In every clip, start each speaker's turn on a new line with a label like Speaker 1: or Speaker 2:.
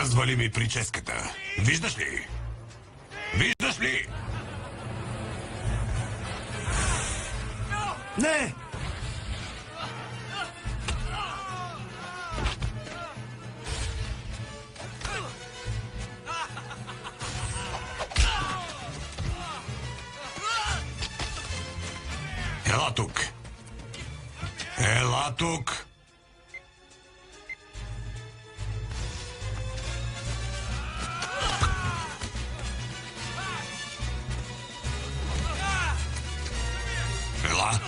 Speaker 1: Развали ми прическата. Виждаш ли? Виждаш ли?
Speaker 2: Не!
Speaker 1: Ела тук. Ела тук. Ела.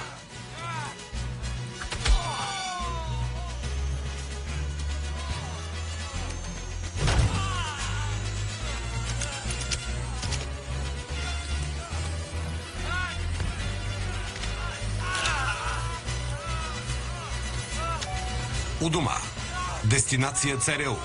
Speaker 1: У дома. Дестинация ЦРУ.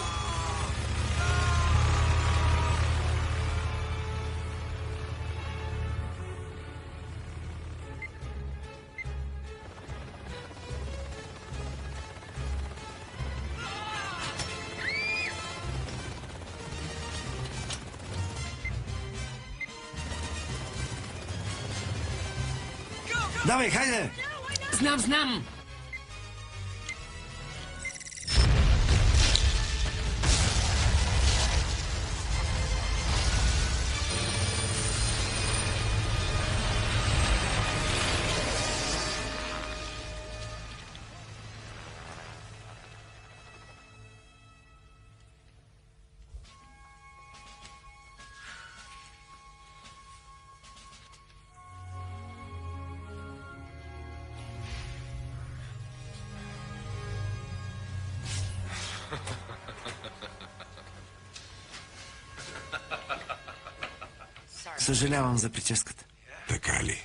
Speaker 2: Давай, хайде!
Speaker 3: Знам!
Speaker 2: Съжалявам за прическата.
Speaker 1: Така ли?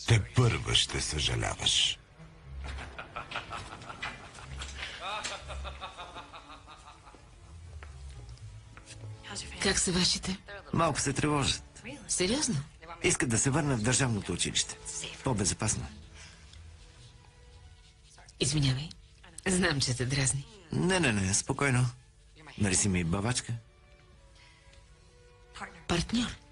Speaker 1: Те първа ще съжаляваш.
Speaker 3: Как са вашите?
Speaker 2: Малко се тревожат.
Speaker 3: Сериозно?
Speaker 2: Искат да се върнат в държавното училище. По-безопасно.
Speaker 3: Извинявай. Знам, че те дразни.
Speaker 2: Не, спокойно. Нали си ми бавачка?
Speaker 3: Партньор.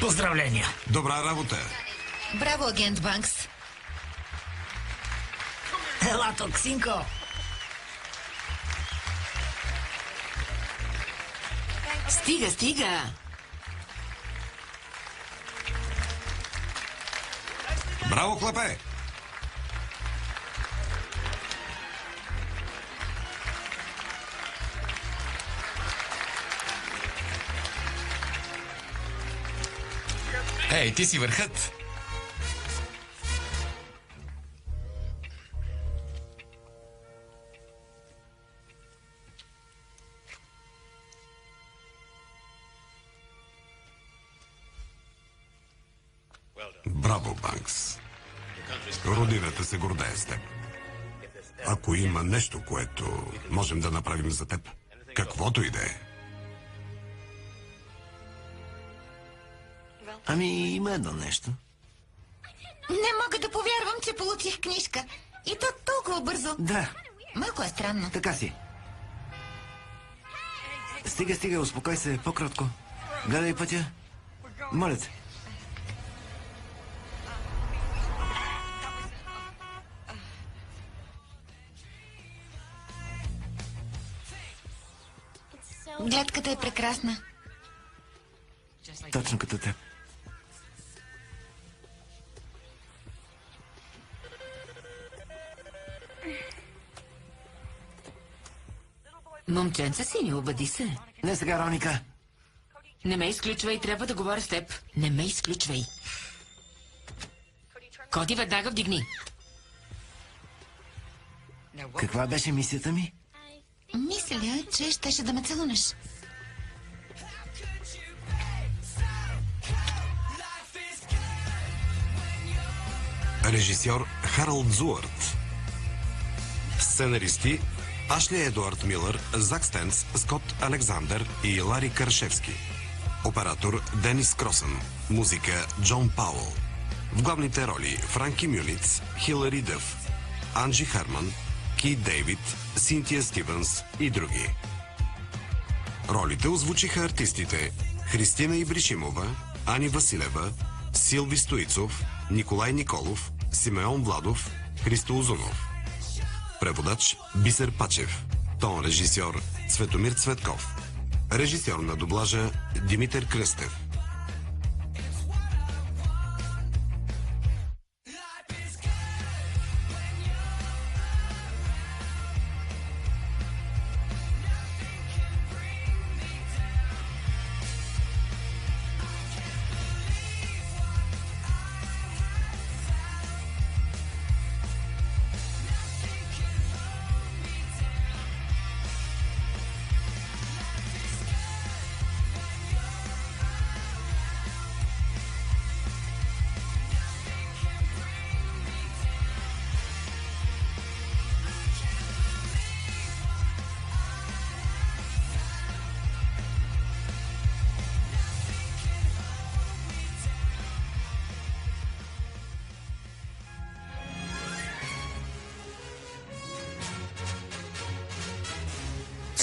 Speaker 4: Поздравления!
Speaker 1: Добра работа.
Speaker 5: Браво, агент Банкс.
Speaker 4: Ела тук, синко!
Speaker 3: Стига!
Speaker 1: Браво, хлапе!
Speaker 6: Ей, ти си върхът!
Speaker 1: Браво, Банкс. Родината се гордее с теб. Ако има нещо, което можем да направим за теб, каквото и да е.
Speaker 2: Ами, има едно нещо.
Speaker 5: Не мога да повярвам, че получих книжка. И то толкова бързо.
Speaker 2: Да,
Speaker 5: Малко е странно.
Speaker 2: така си. Стига, успокой се, по-кротко. Гледай пътя. Моля те.
Speaker 5: Гледката е прекрасна.
Speaker 2: Точно като теб.
Speaker 3: Момченце си, не обади се.
Speaker 2: Не сега, Роника.
Speaker 3: Не ме изключвай, трябва да говоря с теб. Не ме изключвай. Коди, веднага вдигни.
Speaker 2: Каква беше мисията ми?
Speaker 5: Мисля, че щеше да ме целунеш.
Speaker 1: Режисьор Харалд Зуарт. Сценаристи Ашли Едуард Милър, Зак Стенц, Скот Александър и Лари Каршевски. Оператор Денис Кросън. Музика Джон Пауъл. В главните роли Франки Мюниц, Хилари Дъв, Анджи Харман, Кит Дейвид, Синтия Стивенс и други. Ролите озвучиха артистите Христина Ибришимова, Ани Василева, Силви Стоицов, Николай Николов, Симеон Владов, Христо Озунов. Преводач Бисер Пачев. Тон режисьор Цветомир Цветков. Режисьор на дублажа Димитър Кръстев.